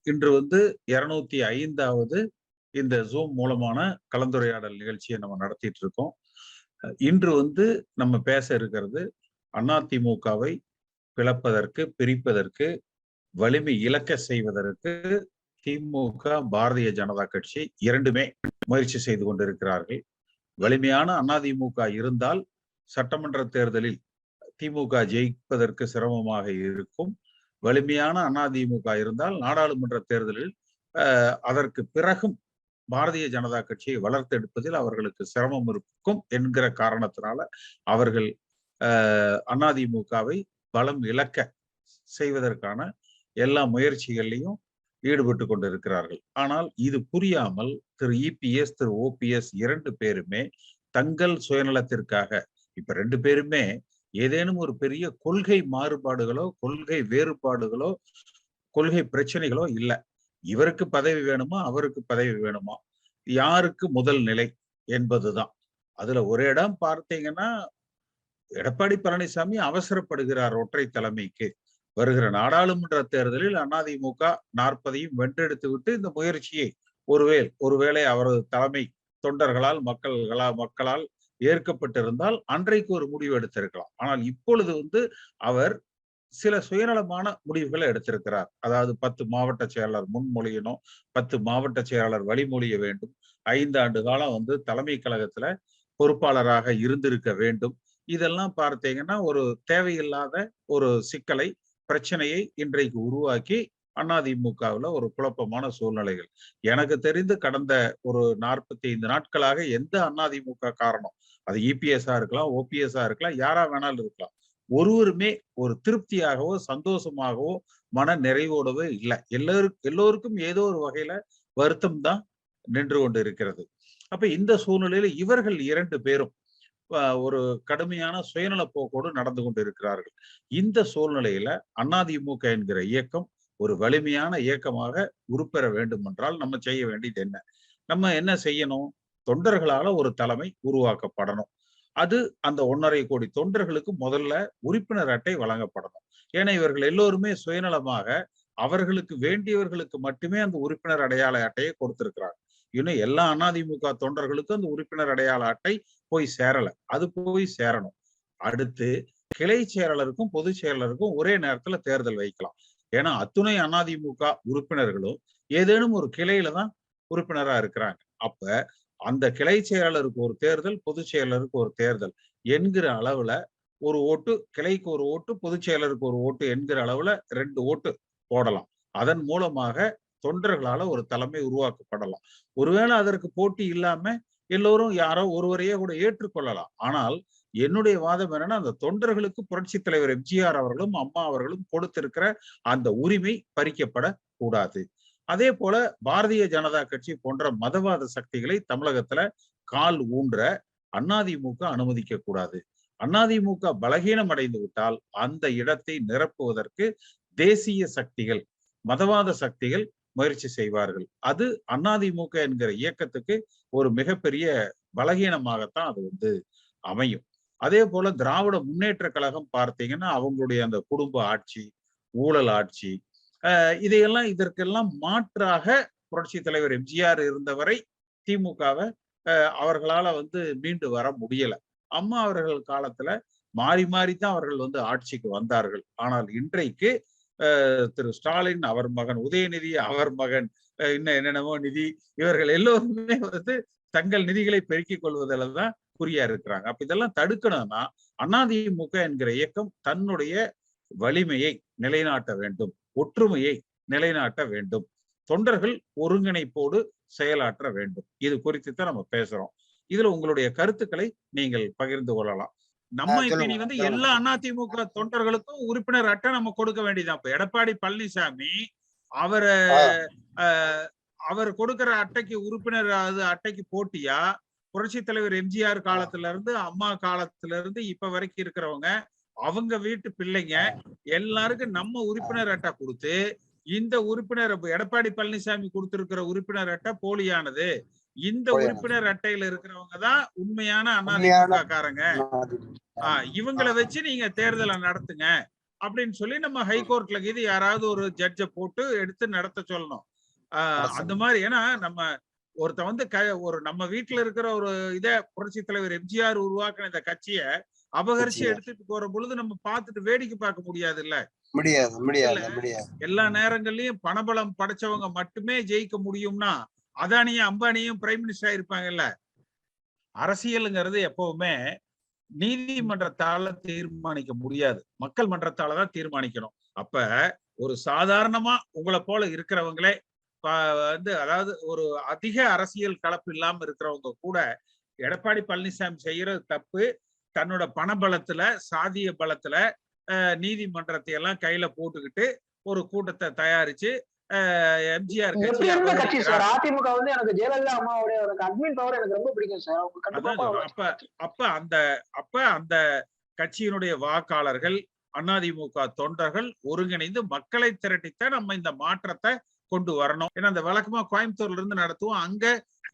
இன்று 205வது இந்த ஜூம் மூலமான கலந்துரையாடல் நிகழ்ச்சியை நம்ம நடத்திட்டு இருக்கோம். இன்று நம்ம பேச இருக்கிறது அதிமுகவை பிளப்பதற்கு, பிரிப்பதற்கு, வலிமை இழக்க செய்வதற்கு திமுக, பாரதிய ஜனதா கட்சி இரண்டுமே முயற்சி செய்து கொண்டிருக்கிறார்கள். வலிமையான அதிமுக இருந்தால் சட்டமன்ற தேர்தலில் திமுக ஜெயிப்பதற்கு சிரமமாக இருக்கும். வலிமையான அதிமுக இருந்தால் நாடாளுமன்ற தேர்தலில் அதற்கு பிறகும் பாரதிய ஜனதா கட்சியை வளர்த்தெடுப்பதில் அவர்களுக்கு சிரமம் இருக்கும் என்கிற காரணத்தினால அவர்கள் அதிமுகவை பலம் இழக்க செய்வதற்கான எல்லா முயற்சிகள்லையும் ஈடுபட்டு கொண்டிருக்கிறார்கள். ஆனால் இது புரியாமல் திரு இபிஎஸ், திரு ஓபிஎஸ் இரண்டு பேருமே தங்கள் சுயநலத்திற்காக, இப்ப ரெண்டு பேருமே ஏதேனும் ஒரு பெரிய கொள்கை மாறுபாடுகளோ, கொள்கை வேறுபாடுகளோ, கொள்கை பிரச்சனைகளோ இல்லை. இவருக்கு பதவி வேணுமா, அவருக்கு பதவி வேணுமா, யாருக்கு முதல் நிலை என்பதுதான். அதுல ஒரு இடம் பார்த்தீங்கன்னா, எடப்பாடி பழனிசாமி அவசரப்படுகிறார் ஒற்றை தலைமைக்கு. வருகிற நாடாளுமன்ற தேர்தலில் அதிமுக 40ஐயும் வென்றெடுத்து விட்டு இந்த முயற்சியை ஒருவேளை அவரது தலைமை தொண்டர்களால், மக்களால் ஏற்கப்பட்டிருந்தால் அன்றைக்கு ஒரு முடிவு எடுத்திருக்கலாம். ஆனால் இப்பொழுது அவர் சில சுயநலமான முடிவுகளை எடுத்திருக்கிறார். அதாவது 10 மாவட்ட செயலாளர் முன்மொழியணும், 10 மாவட்ட செயலாளர் வழிமொழிய வேண்டும், 5 ஆண்டு காலம் தலைமை கழகத்துல பொறுப்பாளராக இருந்திருக்க வேண்டும். இதெல்லாம் பார்த்தீங்கன்னா ஒரு தேவையில்லாத ஒரு சிக்கலை, பிரச்சனையை இன்றைக்கு உருவாக்கி அதிமுகவில் ஒரு குழப்பமான சூழ்நிலைகள். எனக்கு தெரிந்து கடந்த ஒரு 45 நாட்களாக எந்த அதிமுக காரணம், அது இபிஎஸ்ஆ இருக்கலாம், ஓபிஎஸ்ஆ இருக்கலாம், யாரா வேணாலும் இருக்கலாம், ஒருவருமே ஒரு திருப்தியாகவோ சந்தோஷமாகவோ மன நிறைவோடவோ இல்லை. எல்லோருக்கும் ஏதோ ஒரு வகையில வருத்தம் தான் நின்று கொண்டு இருக்கிறது. அப்ப இந்த சூழ்நிலையில இவர்கள் இரண்டு பேரும் ஒரு கடுமையான சுயநல போக்கோடு நடந்து கொண்டு இருக்கிறார்கள். இந்த சூழ்நிலையில அதிமுக என்கிற இயக்கம் ஒரு வலிமையான இயக்கமாக உருப்பெற வேண்டும் என்றால் நம்ம செய்ய வேண்டியது என்ன? நம்ம என்ன செய்யணும்? தொண்டர்களால ஒரு தலைமை உருவாக்கப்படணும். அது அந்த 1.5 கோடி தொண்டர்களுக்கு முதல்ல உறுப்பினர் அட்டை வழங்கப்படணும். ஏன்னா இவர்கள் எல்லோருமே சுயநலமாக அவர்களுக்கு வேண்டியவர்களுக்கு மட்டுமே அந்த உறுப்பினர் அடையாள அட்டையை கொடுத்திருக்கிறாங்க. இன்னும் எல்லா அதிமுக தொண்டர்களுக்கும் அந்த உறுப்பினர் அடையாள அட்டை போய் சேரல. அது போய் சேரணும். அடுத்து கிளை செயலாளருக்கும் பொதுச் செயலாளருக்கும் ஒரே நேரத்துல தேர்தல் வைக்கலாம். ஏன்னா அத்துணை அதிமுக உறுப்பினர்களும் ஏதேனும் ஒரு கிளையில தான் உறுப்பினரா இருக்கிறாங்க. அப்ப அந்த கிளை செயலாளருக்கு ஒரு தேர்தல், பொதுச் செயலாளருக்கு ஒரு தேர்தல் என்கிற அளவுல ஒரு ஓட்டு, கிளைக்கு ஒரு ஓட்டு, பொதுச் செயலருக்கு ஒரு ஓட்டு என்கிற அளவுல 2 ஓட்டு போடலாம். அதன் மூலமாக தொண்டர்களால ஒரு தலைமை உருவாக்கப்படலாம். ஒருவேளை அதற்கு போட்டி இல்லாம எல்லோரும் யாரோ ஒருவரையே கூட ஏற்றுக்கொள்ளலாம். ஆனால் என்னுடைய வாதம் என்னன்னா, அந்த தொண்டர்களுக்கு புரட்சித் தலைவர் எம்ஜிஆர் அவர்களும் அம்மா அவர்களும் கொடுத்திருக்கிற அந்த உரிமை பறிக்கப்படக்கூடாது. அதே போல பாரதிய ஜனதா கட்சி போன்ற மதவாத சக்திகளை தமிழகத்துல கால் ஊன்ற அதிமுக அனுமதிக்க கூடாது. அதிமுக பலகீனம் அடைந்து விட்டால் அந்த இடத்தை நிரப்புவதற்கு தேசிய சக்திகள், மதவாத சக்திகள் முயற்சி செய்வார்கள். அது அதிமுக என்கிற இயக்கத்துக்கு ஒரு மிகப்பெரிய பலகீனமாகத்தான் அது அமையும். அதே போல திராவிட முன்னேற்ற கழகம் பார்த்தீங்கன்னா அவங்களுடைய அந்த குடும்ப ஆட்சி, ஊழல் ஆட்சி, இதற்கெல்லாம் மாற்றாக புரட்சி தலைவர் எம்ஜிஆர் இருந்தவரை திமுகவை அவர்களால மீண்டு வர முடியல. அம்மா அவர்கள் காலத்துல மாறி மாறித்தான் அவர்கள் ஆட்சிக்கு வந்தார்கள். ஆனால் இன்றைக்கு திரு ஸ்டாலின், அவர் மகன் உதயநிதி, அவர் மகன் இன்னும் என்னென்னமோ நிதி, இவர்கள் எல்லோருமே தங்கள் நிதிகளை பெருக்கிக் கொள்வதில் தான் குறியா இருக்கிறாங்க. அப்ப இதெல்லாம் தடுக்கணும்னா அதிமுக என்கிற இயக்கம் தன்னுடைய வலிமையை நிலைநாட்ட வேண்டும், ஒற்றுமையை நிலைநாட்ட வேண்டும், தொண்டர்கள் ஒருங்கிணைப்போடு செயலாற்ற வேண்டும். இது குறித்து தான் நம்ம பேசுறோம். இதுல உங்களுடைய கருத்துக்களை நீங்கள் பகிர்ந்து கொள்ளலாம். நம்ம இப்ப நீ எல்லா அதிமுக தொண்டர்களுக்கும் உறுப்பினர் அட்டை நம்ம கொடுக்க வேண்டியதான். இப்ப எடப்பாடி பழனிசாமி அவர் கொடுக்கிற அட்டைக்கு உறுப்பினர் அட்டைக்கு போட்டியா புரட்சி தலைவர் எம்ஜிஆர் காலத்துல இருந்து அம்மா காலத்துல இருந்து இப்ப வரைக்கும் இருக்கிறவங்க, அவங்க வீட்டு பிள்ளைங்க எல்லாருக்கும் நம்ம உறுப்பினர் அட்டை கொடுத்து, இந்த உறுப்பினர் எடப்பாடி பழனிசாமி கொடுத்திருக்கிற உறுப்பினர் அட்டை போலியானது, இந்த உறுப்பினர் அட்டையில இருக்கிறவங்க தான் உண்மையான அதிமுக காரங்க, இவங்களை வச்சு நீங்க தேர்தலை நடத்துங்க அப்படின்னு சொல்லி நம்ம ஹைகோர்ட்ல இது யாராவது ஒரு ஜட்ஜை போட்டு எடுத்து நடத்த சொல்லணும். அந்த மாதிரி ஏன்னா நம்ம ஒருத்த வந்து ஒரு நம்ம வீட்டுல இருக்கிற ஒரு புரட்சி தலைவர் எம்ஜிஆர் உருவாக்கின இந்த கட்சியை அபகரிச்சு எடுத்துட்டு போற பொழுது நம்ம பார்த்துட்டு வேடிக்கை பார்க்க முடியாது இல்ல. எல்லா நேரங்கள்லயும் பணபலம் படைச்சவங்க மட்டுமே ஜெயிக்க முடியும்னா அதானியும் அம்பானியும் பிரைம் மினிஸ்டரா இருப்பாங்கல்ல. அரசியலுங்கிறது எப்பவுமே நீதிமன்றத்தால தீர்மானிக்க முடியாது, மக்கள் மன்றத்தாலதான் தீர்மானிக்கணும். அப்ப ஒரு சாதாரணமா உங்களை போல இருக்கிறவங்களே வந்து அதாவது ஒரு அதிக அரசியல் கலப்பு இல்லாம இருக்கிறவங்க கூட எடப்பாடி பழனிசாமி செய்யறது தப்பு. தன்னோட பணபலத்துல சாதிய பலத்துல நீதிமன்றத்தை எல்லாம் கையில போட்டுக்கிட்டு ஒரு கூட்டத்தை தயாரிச்சு எம்ஜிஆர் கட்சி சார். அதிமுக வந்து எனக்கு ஜெயலலிதா அம்மாவுடைய அட்மின் பவர் எனக்கு ரொம்ப பிடிக்கும் சார். அப்ப அந்த கட்சியினுடைய வாக்காளர்கள் அதிமுக தொண்டர்கள் ஒருங்கிணைந்து மக்களை திரட்டித்தான் நம்ம இந்த மாற்றத்தை கொண்டு வரணும். ஏன்னா அந்த வழக்கமா கோயம்புத்தூர்ல இருந்து நடத்துவோம், அங்க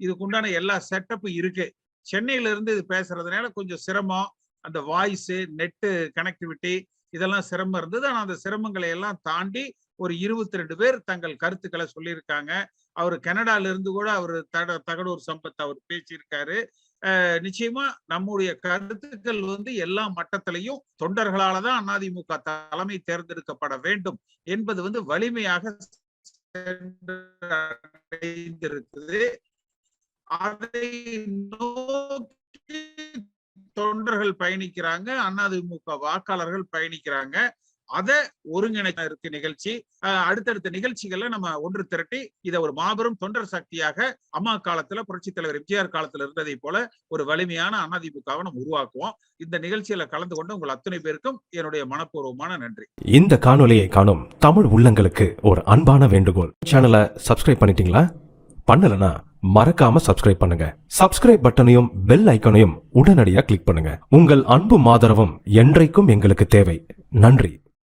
இதுக்குண்டான எல்லா செட்டப்பும் இருக்கு. சென்னையில இருந்து இது பேசுறதுனால கொஞ்சம் சிரமம், அந்த வாய்ஸ் நெட்டு கனெக்டிவிட்டி இதெல்லாம் சிரமம் இருந்தது. ஆனா அந்த சிரமங்களை எல்லாம் தாண்டி ஒரு 22 பேர் தங்கள் கருத்துக்களை சொல்லியிருக்காங்க. அவர் கனடால இருந்து கூட அவர் தகடூர் சம்பத் அவர் பேசியிருக்காரு. நிச்சயமா நம்முடைய கருத்துக்கள் வந்து எல்லா மட்டத்திலையும் தொண்டர்களாலதான் அதிமுக தலைமை தேர்ந்தெடுக்கப்பட வேண்டும் என்பது வந்து வலிமையாக இருக்குது. அதை நோக்கி தொண்டர்கள் பயணிக்கிறாங்க, அதிமுக வாக்காளர்கள் பயணிக்கிறாங்க. அதை ஒருங்கிணைக்க இருக்கு நிகழ்ச்சி. அடுத்தடுத்த நிகழ்ச்சிகள்ல நம்ம ஒன்று திரட்டி இதை ஒரு மாபெரும் தொண்டர் சக்தியாக அம்மா காலத்துல புரட்சி தலைவர் எம்ஜிஆர் காலத்துல இருந்ததை போல ஒரு வலிமையான அதிமுகவை நம்ம உருவாக்குவோம். இந்த நிகழ்ச்சியில கலந்து கொண்டு உங்கள் அத்தனை பேருக்கும் என்னுடைய மனப்பூர்வமான நன்றி. இந்த காணொலியை காணும் தமிழ் உள்ளங்களுக்கு ஒரு அன்பான வேண்டுகோள். சேனலை சப்ஸ்கிரைப் பண்ணிட்டீங்களா? பண்ணலனா மறக்காம சப்ஸ்கிரைப் பண்ணுங்க. சப்ஸ்கிரைப் பட்டனையும் பெல் ஐக்கனையும் உடனடியாக கிளிக் பண்ணுங்க. உங்கள் அன்பும் ஆதரவும் என்றைக்கும் எங்களுக்கு தேவை. நன்றி.